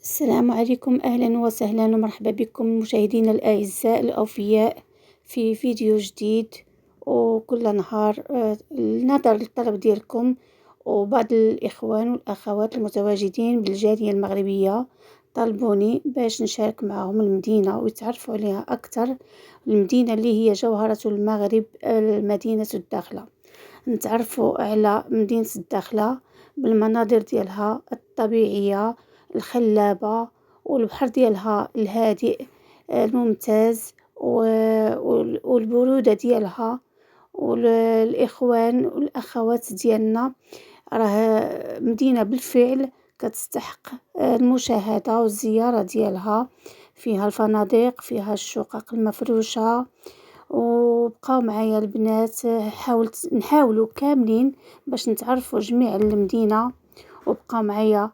السلام عليكم، أهلا وسهلا ومرحبا بكم مشاهدينا الأعزاء الأوفياء في فيديو جديد. وكل نهار نظرا للطلب ديالكم وبعض الإخوان والأخوات المتواجدين بالجالية المغربية طلبوني باش نشارك معهم المدينة ويتعرفوا عليها أكثر. المدينة اللي هي جوهرة المغرب، مدينة الداخلة. نتعرفوا على مدينة الداخلة بالمناظر ديالها الطبيعية الخلابة والبحر ديالها الهادئ الممتاز والبرودة ديالها والإخوان والأخوات ديالنا. راه مدينة بالفعل كتستحق المشاهدة والزيارة ديالها. فيها الفنادق، فيها الشقق المفروشة. وبقاو معايا البنات، نحاولوا كاملين باش نتعرفوا جميع المدينة. وبقاو معايا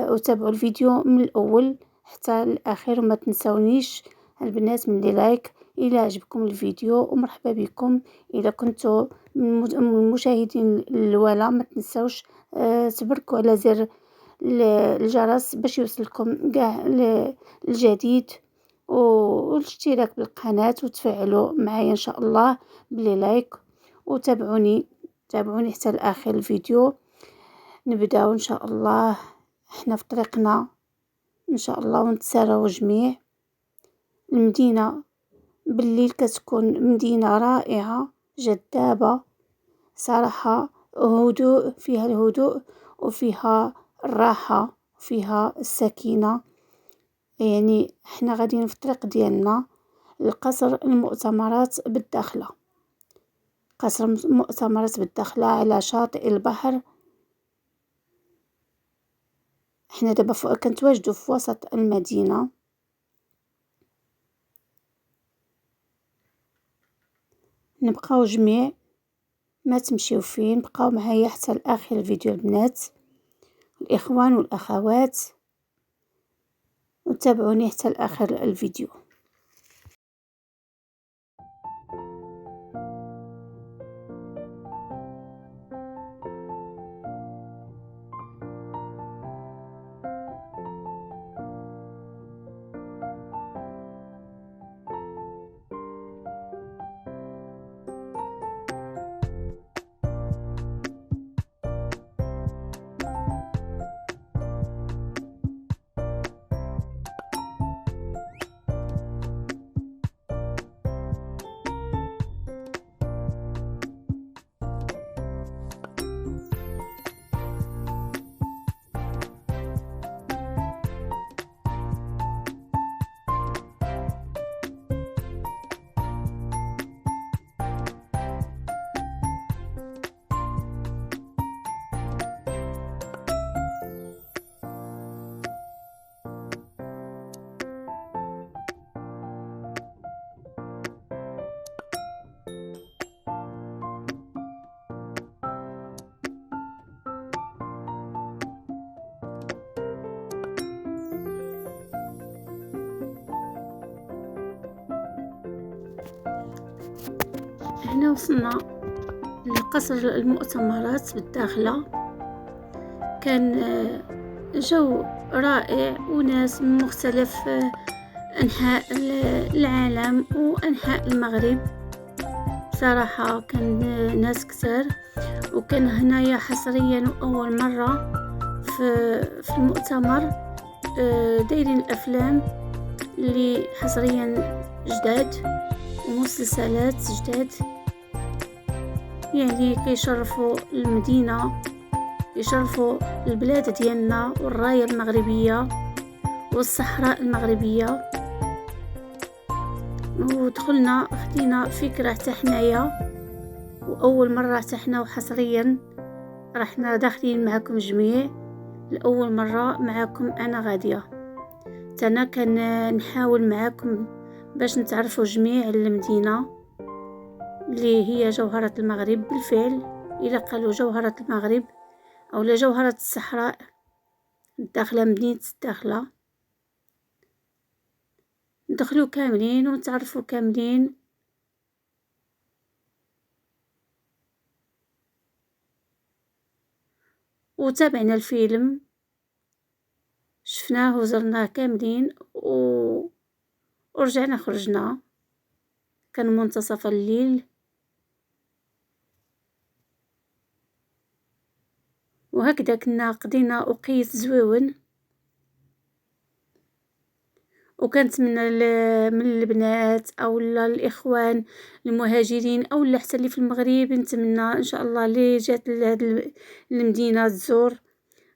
وتابعوا الفيديو من الاول حتى الاخير وما تنسونيش البنات من لايك الى عجبكم الفيديو. ومرحبا بكم اذا كنتوا من المشاهدين الاولى، ما تنسوش تبركوا على زر الجرس باش يوصلكم كاع الجديد، والاشتراك بالقناة وتفاعلوا معايا ان شاء الله لايك. وتابعوني حتى لاخر الفيديو. نبداو ان شاء الله، احنا في طريقنا ان شاء الله ونتساراو جميع. المدينة بالليل كتكون مدينة رائعة جذابة صراحة، هدوء، فيها الهدوء وفيها الراحة وفيها السكينة. يعني احنا غاديين في الطريق ديالنا لقصر المؤتمرات بالداخلة. قصر المؤتمرات بالداخلة على شاطئ البحر. احنا دابا كنتواجدوا في وسط المدينة. نبقاو جميع ما تمشيو فين، بقاو معايا حتى لاخر الفيديو البنات، الاخوان والاخوات، وتابعوني حتى لاخر الفيديو. احنا وصلنا لقصر المؤتمرات بالداخلة. كان جو رائع وناس من مختلف أنحاء العالم وأنحاء المغرب. صراحة كان ناس كتار، وكان هنايا حصريا أول مرة في المؤتمر دايرين الأفلام اللي حصريا جداد ومسلسلات جداد، يعني كيشرفوا المدينة، يشرفوا البلاد ديالنا والراية المغربية والصحراء المغربية. ودخلنا خدينا فكرة حتى حنايا، وأول مرة حتى حنا وحصريا رحنا داخلين معكم جميع لأول مرة معكم أنا غادية. تانا كان نحاول معكم باش نتعرفوا جميع المدينة اللي هي جوهرة المغرب. بالفعل إذا قالوا جوهرة المغرب أو جوهرة الصحراء الداخلة، مدينة الداخلة، ندخلوا كاملين ونتعرفوا كاملين. وتابعنا الفيلم، شفناه وزرناه كاملين ورجعنا خرجنا، كان منتصف الليل. وهكذا كنا قضينا وقيت زويون. وكنتمنى من البنات او الاخوان المهاجرين او حتى اللي في المغرب، نتمنى ان شاء الله اللي جات لهاد المدينه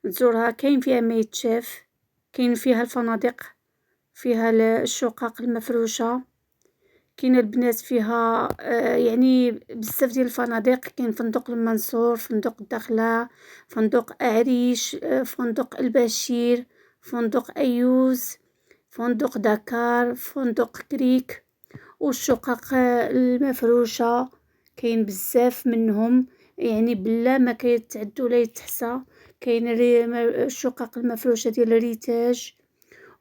تزورها. كاين فيها ما يتشاف، كاين فيها الفنادق، فيها الشقق المفروشه، كاين البنات فيها يعني بزاف ديال الفنادق. كاين فندق المنصور، فندق الدخله، فندق اعريش، فندق البشير، فندق ايوز، فندق دكار، فندق كريك، والشقق المفروشه كاين بزاف منهم، يعني بلا ما كيتعدوا ولا يتحصى. كاين الشقق المفروشه ديال الريتاج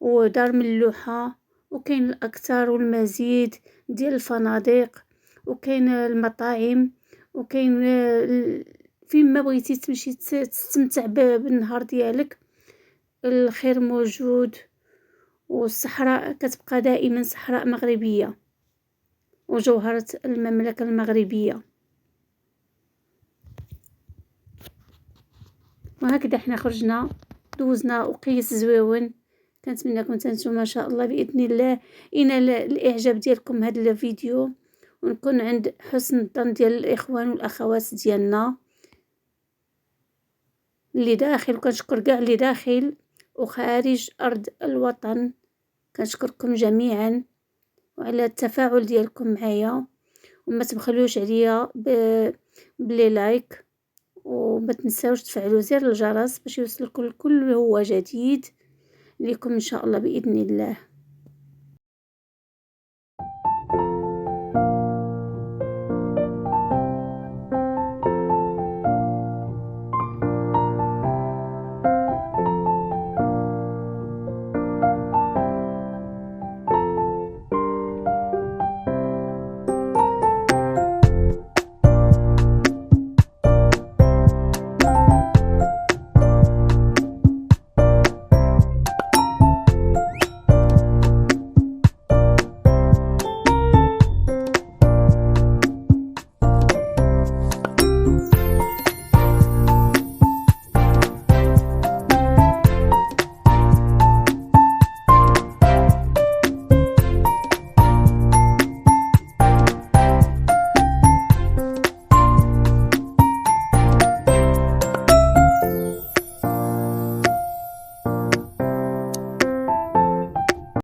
ودار ملوحه، وكاين الاكثر والمزيد ديال الفنادق، وكاين المطاعم، وكاين فين ما بغيتي تمشي تستمتع بالنهار ديالك. الخير موجود، والصحراء كتبقى دائما صحراء مغربية وجوهرة المملكة المغربية. وهكذا حنا خرجنا دوزنا وقيس زويون. كنتمنىكم نتوما ان شاء الله باذن الله ينال الاعجاب ديالكم هذا الفيديو، ونكون عند حسن الظن ديال الاخوان والاخوات ديالنا اللي داخل. وكنشكر كاع اللي داخل وخارج ارض الوطن، كنشكركم جميعا وعلى التفاعل ديالكم معايا. وما تبخلوش عليا بلي لايك، وما تنساوش تفعلوا زر الجرس باش يوصلكم كل هو جديد لكم ان شاء الله باذن الله.